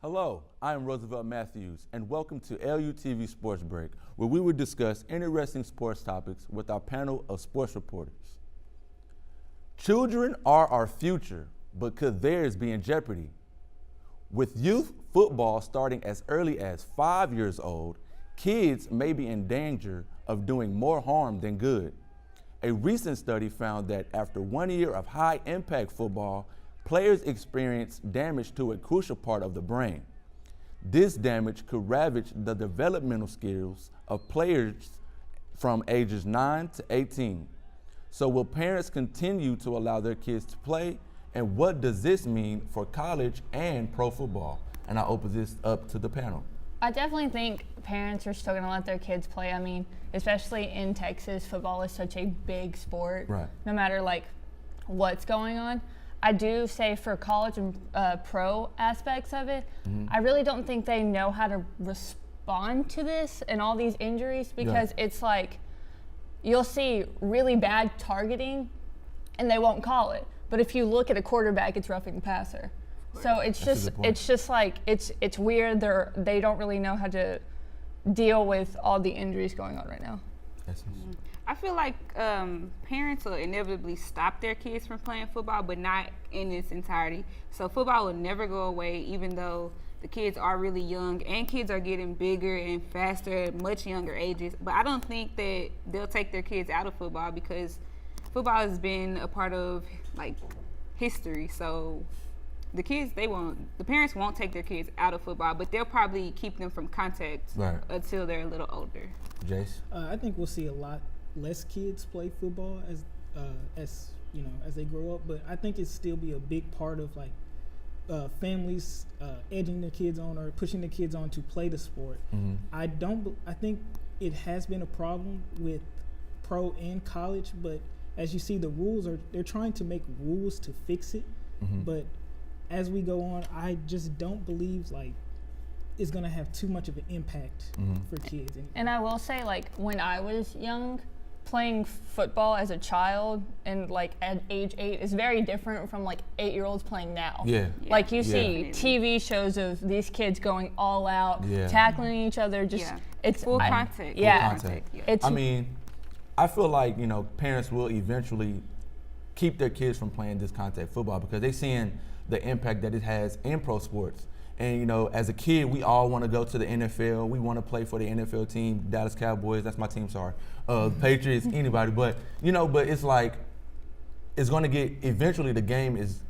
Hello, I am Roosevelt Matthews, and welcome to LUTV Sports Break, where we will discuss interesting sports topics with our panel of sports reporters. Children are our future, but could theirs be in jeopardy? With youth football starting as early as 5 years old, kids may be in danger of doing more harm than good. A recent study found that after 1 year of high-impact football, players experience damage to a crucial part of the brain. This damage could ravage the developmental skills of players from ages 9 to 18. So will parents continue to allow their kids to play? And what does this mean for college and pro football? And I open this up to the panel. I definitely think parents are still going to let their kids play. I mean, especially in Texas, football is such a big sport. Right. No matter what's going on. I do say for college and pro aspects of it, I really don't think they know how to respond to this and all these injuries because it's like you'll see really bad targeting and they won't call it. But if you look at a quarterback, it's roughing the passer. So it's just like it's weird. They don't really know how to deal with all the injuries going on right now. I feel like parents will inevitably stop their kids from playing football, but not in its entirety. So football will never go away, even though the kids are really young, and kids are getting bigger and faster at much younger ages. But I don't think that they'll take their kids out of football because football has been a part of history. So the parents won't take their kids out of football, but they'll probably keep them from contact until they're a little older. Jace? I think we'll see a lot less kids play football as they grow up, but I think it still be a big part of families edging their kids on or pushing their kids on to play the sport. I think it has been a problem with pro and college, but as you see, they're trying to make rules to fix it. But as we go on, I just don't believe it's gonna have too much of an impact for kids. And I will say, when I was young, playing football as a child and at age 8 is very different from 8-year-olds playing now. You see TV shows of these kids going all out, tackling each other. It's full contact. I mean, I feel like parents will eventually keep their kids from playing this contact football because they're seeing the impact that it has in pro sports. And, as a kid, we all want to go to the NFL. We want to play for the NFL team, Dallas Cowboys. That's my team, sorry. Patriots, anybody. But, but it's it's going to get, eventually the game is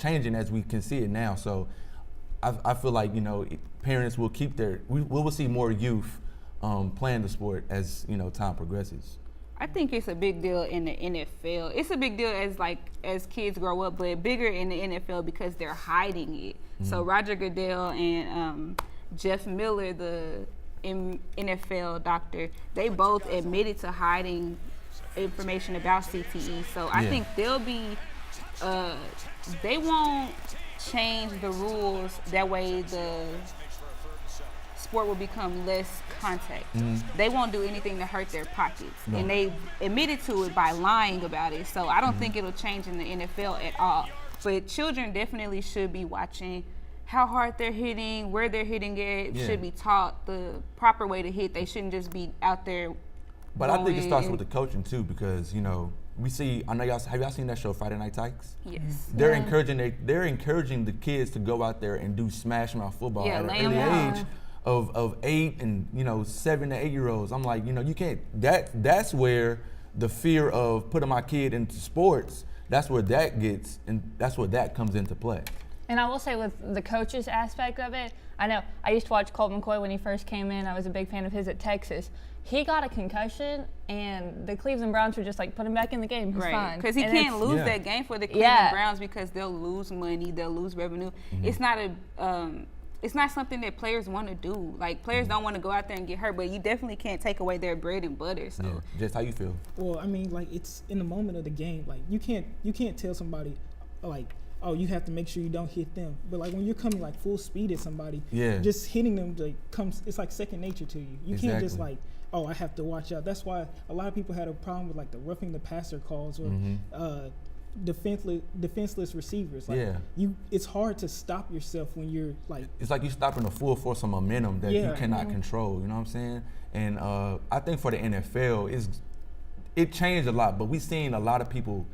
changing as we can see it now. So I feel like, parents will keep we will see more youth playing the sport as, time progresses. I think it's a big deal in the NFL. It's a big deal as kids grow up, but bigger in the NFL because they're hiding it. So Roger Goodell and Jeff Miller, the NFL doctor, they both admitted to hiding information about CTE. So I think they'll be, they won't change the rules. That way the sport will become less contact. They won't do anything to hurt their pockets. And they admitted to it by lying about it. So I don't think it'll change in the NFL at all. But children definitely should be watching how hard they're hitting, where they're hitting it, should be taught the proper way to hit. They shouldn't just be out there. But I think it starts with the coaching too, because we see. I know have y'all seen that show Friday Night Tykes? Yes. They're encouraging the kids to go out there and do smash mouth football at an early age of 8 and 7 to 8-year-olds. I'm like, you can't. That's where the fear of putting my kid into sports. That's where that gets, and that's where that comes into play. And I will say with the coaches aspect of it, I know I used to watch Colt McCoy when he first came in. I was a big fan of his at Texas. He got a concussion, and the Cleveland Browns were just put him back in the game. He's fine. Because he can't lose that game for the Cleveland Browns because they'll lose money, they'll lose revenue. It's not it's not something that players want to do. Players don't want to go out there and get hurt, but you definitely can't take away their bread and butter. So, just how you feel? Well, I mean, it's in the moment of the game. You can't tell somebody oh, you have to make sure you don't hit them. But when you're coming full speed at somebody, just hitting them it's like second nature to you. You can't just oh, I have to watch out. That's why a lot of people had a problem with the roughing the passer calls or defenseless receivers. Like Yeah. It's hard to stop yourself when you're like. It's like you're stopping the full force of momentum that you Yeah. cannot control. You know what I'm saying? And I think for the NFL, it changed a lot, but we've seen a lot of people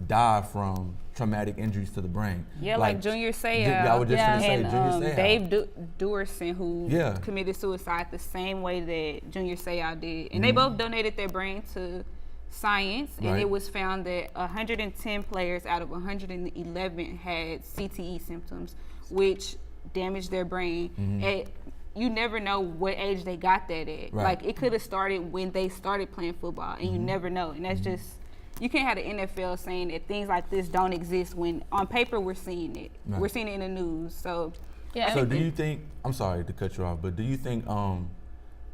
die from traumatic injuries to the brain. Yeah, like Junior Seau. I was just gonna say and Junior Seau. Dave Duerson, who Yeah. committed suicide the same way that Junior Seau did. And they both donated their brain to science, and Right. it was found that 110 players out of 111 had CTE symptoms, which damaged their brain. You never know what age they got that at. Right. Like, it could have started when they started playing football, and you never know. And that's just, you can't have the NFL saying that things like this don't exist when on paper we're seeing it. Right. We're seeing it in the news. So, Yeah. So do you think? I'm sorry to cut you off, but do you think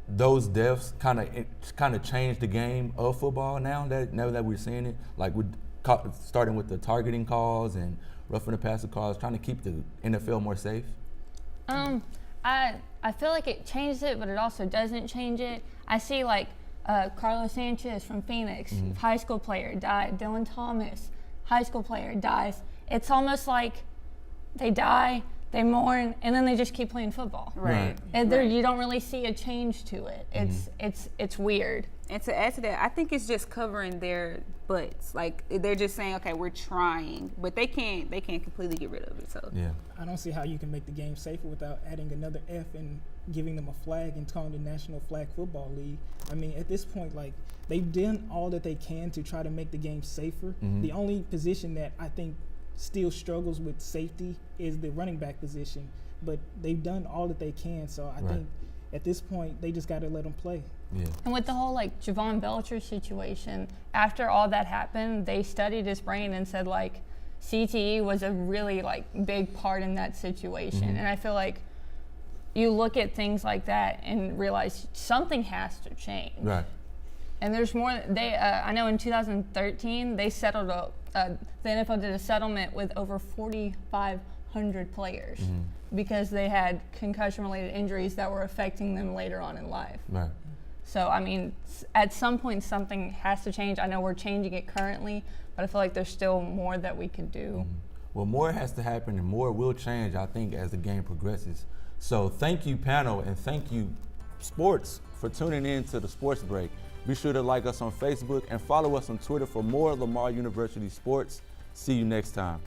those deaths kind of changed the game of football now that we're seeing it, like starting with the targeting calls and roughing the passer calls, trying to keep the NFL more safe? I feel like it changed it, but it also doesn't change it. I see like Carlos Sanchez from Phoenix, high school player, died. Dylan Thomas, high school player, dies. It's almost like they die, they mourn, and then they just keep playing football. right. And you don't really see a change to it. It's weird. And to add to that, I think it's just covering their butts. Like, they're just saying, okay, we're trying, but they can't completely get rid of it. So Yeah. I don't see how you can make the game safer without adding another F and giving them a flag and calling the National Flag Football League. I mean, at this point, like, they've done all that they can to try to make the game safer. The only position that I think still struggles with safety is the running back position, but they've done all that they can. So I think at this point, they just got to let them play. Yeah. And with the whole like Javon Belcher situation, after all that happened, they studied his brain and said like CTE was a really like big part in that situation. And I feel like you look at things like that and realize something has to change. Right. And there's more. I know in 2013 they settled the NFL did a settlement with over 4,500 players because they had concussion-related injuries that were affecting them later on in life. Right. So I mean, at some point something has to change. I know we're changing it currently, but I feel like there's still more that we could do. Well, more has to happen and more will change, I think, as the game progresses. So thank you, panel, and thank you, sports, for tuning in to the Sports Break. Be sure to like us on Facebook and follow us on Twitter for more Lamar University sports. See you next time.